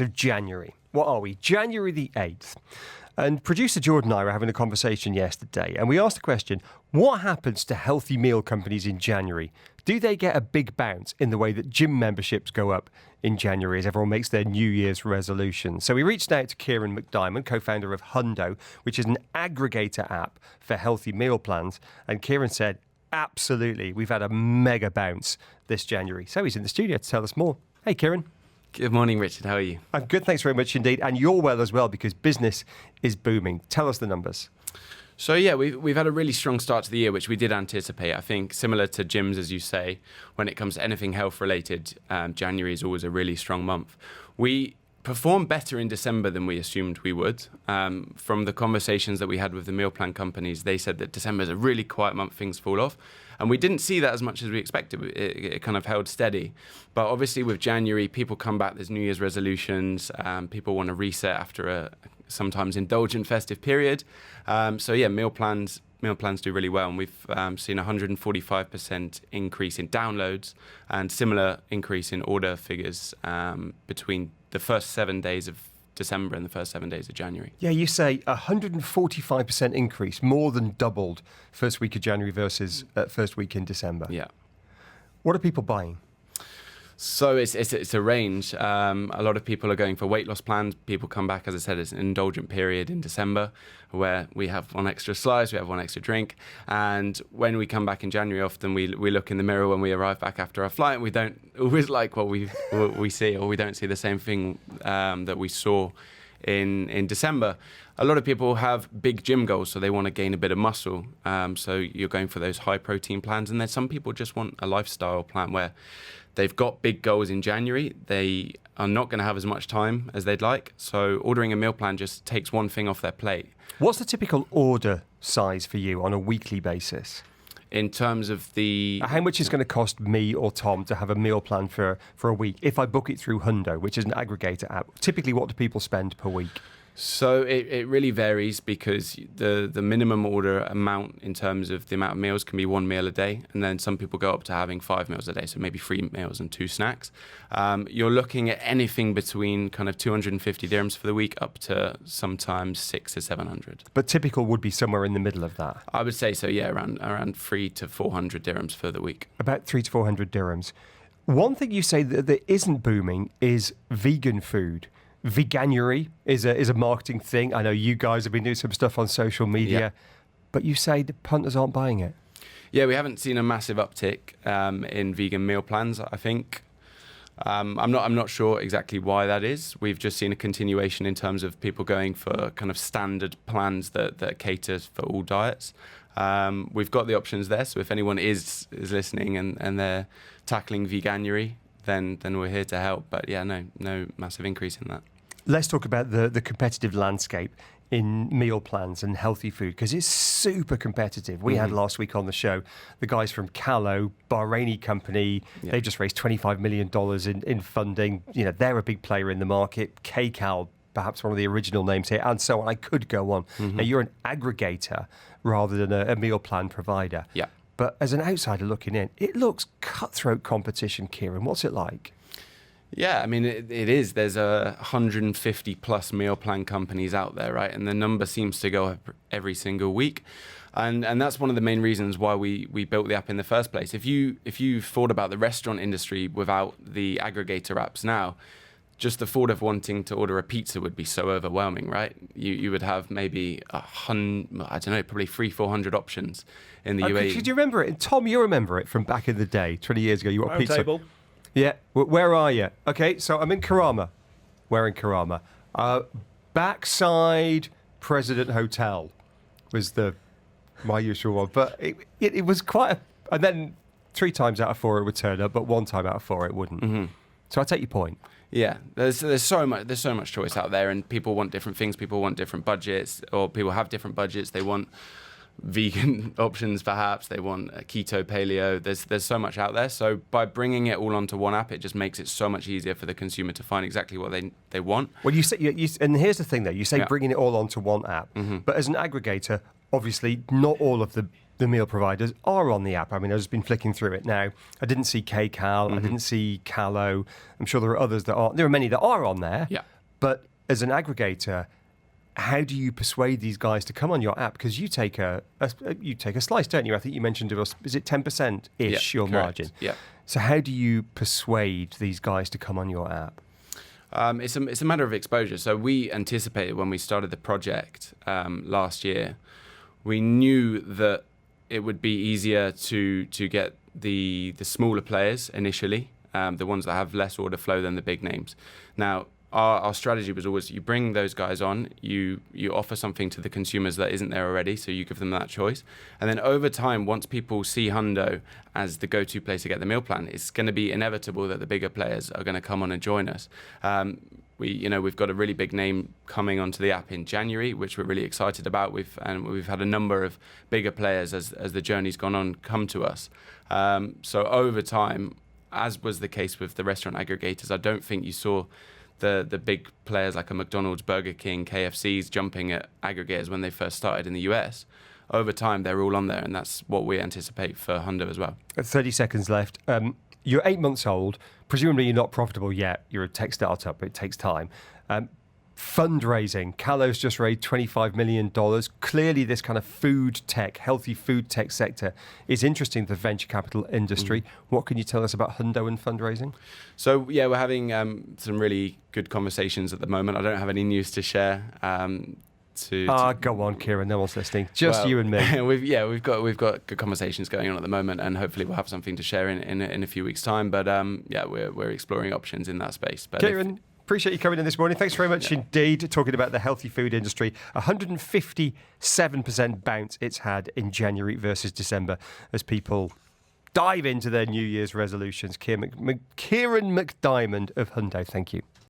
of January. What are we? January the 8th. And producer Jordan and I were having a conversation yesterday, and we asked the question, what happens to healthy meal companies in January? Do they get a big bounce in the way that gym memberships go up in January as everyone makes their New Year's resolution? So we reached out to Ciaran McDiamond, co-founder of Hundo, which is an aggregator app for healthy meal plans. And Ciaran said, absolutely, we've had a mega bounce this January. So he's in the studio to tell us more. Hey, Ciaran. Good morning, Richard. How are you? I'm good, thanks very much indeed. And you're well as well, because business is booming. Tell us the numbers. So yeah, we've had a really strong start to the year, which we did anticipate. I think similar to gyms, as you say, when it comes to anything health related, January is always a really strong month. We performed better in December than we assumed we would. From the conversations that we had with the meal plan companies, they said that December is a really quiet month, things fall off. And we didn't see that as much as we expected. It kind of held steady. But obviously with January, people come back, there's New Year's resolutions, people want to reset after a sometimes indulgent festive period. So yeah, meal plans do really well, and we've seen a 145% increase in downloads and similar increase in order figures between the first 7 days of December and the first 7 days of January. Yeah, you say 145% increase, more than doubled first week of January versus first week in December. Yeah. What are people buying? So it's a range. A lot of people are going for weight loss plans. People come back, as I said, it's an indulgent period in December where we have one extra slice, we have one extra drink. And when we come back in January, often we look in the mirror when we arrive back after our flight, and we don't always like what we see, or we don't see the same thing that we saw in December. A lot of people have big gym goals, so they want to gain a bit of muscle. So you're going for those high protein plans. And then some people just want a lifestyle plan where they've got big goals in January. They are not going to have as much time as they'd like. So ordering a meal plan just takes one thing off their plate. What's the typical order size for you on a weekly basis? In terms of the... How much is going to cost me or Tom to have a meal plan for a week if I book it through Hundo, which is an aggregator app? Typically, what do people spend per week? So it really varies, because the minimum order amount in terms of the amount of meals can be 1 meal a day, and then some people go up to having 5 meals a day, so maybe 3 meals and 2 snacks. You're looking at anything between kind of 250 dirhams for the week up to sometimes 600 to 700. But typical would be somewhere in the middle of that. I would say so, yeah, around 300 to 400 dirhams for the week. About 300 to 400 dirhams. One thing you say that isn't booming is vegan food. Veganuary is a marketing thing. I know you guys have been doing some stuff on social media, but you say the punters aren't buying it. Yeah, we haven't seen a massive uptick in vegan meal plans, I think. I'm not sure exactly why that is. We've just seen a continuation in terms of people going for kind of standard plans that cater for all diets. We've got the options there, so if anyone is listening and they're tackling veganuary, then we're here to help. But yeah, no massive increase in that. Let's talk about the competitive landscape in meal plans and healthy food, because it's super competitive. We had last week on the show the guys from Callo, Bahraini company. Yeah. They just raised $25 million in funding. You know, they're a big player in the market. KCAL, perhaps one of the original names here, and so on. I could go on. Now, you're an aggregator rather than a meal plan provider. Yeah. But as an outsider looking in, it looks cutthroat competition, Ciaran. What's it like? Yeah, I mean, it is. There's 150 plus meal plan companies out there, right? And the number seems to go up every single week. And that's one of the main reasons why we built the app in the first place. If you thought about the restaurant industry without the aggregator apps now, just the thought of wanting to order a pizza would be so overwhelming, right? You would have maybe probably 300-400 options in the UAE. Could you remember it? And Tom, you remember it from back in the day, 20 years ago. You got a pizza. Table. Yeah. Where are you? Okay, so I'm in Karama. We're in Karama. Backside President Hotel was my usual one. But it was quite and then 3 times out of 4 it would turn up, but 1 time out of 4 it wouldn't. So I take your point. Yeah, there's so much choice out there, and people want different things. People want different budgets, or people have different budgets. They want vegan options, perhaps. They want keto, paleo. There's so much out there. So by bringing it all onto one app, it just makes it so much easier for the consumer to find exactly what they want. Well, you say, and here's the thing, though. You say bringing it all onto one app, but as an aggregator, obviously not all of the meal providers are on the app. I mean, I've just been flicking through it now. I didn't see KCAL, I didn't see Callo. I'm sure there are others that are. There are many that are on there. Yeah. But as an aggregator, how do you persuade these guys to come on your app? Because you take a slice, don't you? I think you mentioned to us, is it 10%-ish your correct. margin? Yeah. So how do you persuade these guys to come on your app? It's a matter of exposure. So we anticipated when we started the project last year, we knew that it would be easier to get the smaller players initially, the ones that have less order flow than the big names. Now, our strategy was always you bring those guys on, you offer something to the consumers that isn't there already, so you give them that choice. And then over time, once people see Hundo as the go-to place to get the meal plan, it's going to be inevitable that the bigger players are going to come on and join us. We've got a really big name coming onto the app in January, which we're really excited about. We've had a number of bigger players as the journey's gone on come to us. So over time, as was the case with the restaurant aggregators, I don't think you saw the big players like a McDonald's, Burger King, KFC's jumping at aggregators when they first started in the US. Over time, they're all on there, and that's what we anticipate for Hundo as well. 30 seconds left. You're 8 months old. Presumably you're not profitable yet. You're a tech startup, but it takes time. Fundraising. Callo's just raised $25 million. Clearly this kind of food tech, healthy food tech sector is interesting to the venture capital industry. What can you tell us about Hundo and fundraising? So, yeah, we're having some really good conversations at the moment. I don't have any news to share. Go on, Ciaran. No one's listening. Just you and me. We've got good conversations going on at the moment, and hopefully we'll have something to share in a few weeks' time. But we're exploring options in that space. But Ciaran, appreciate you coming in this morning. Thanks very much indeed. Talking about the healthy food industry, 157% bounce it's had in January versus December as people dive into their New Year's resolutions. Ciaran McDiamond of Hundo. Thank you.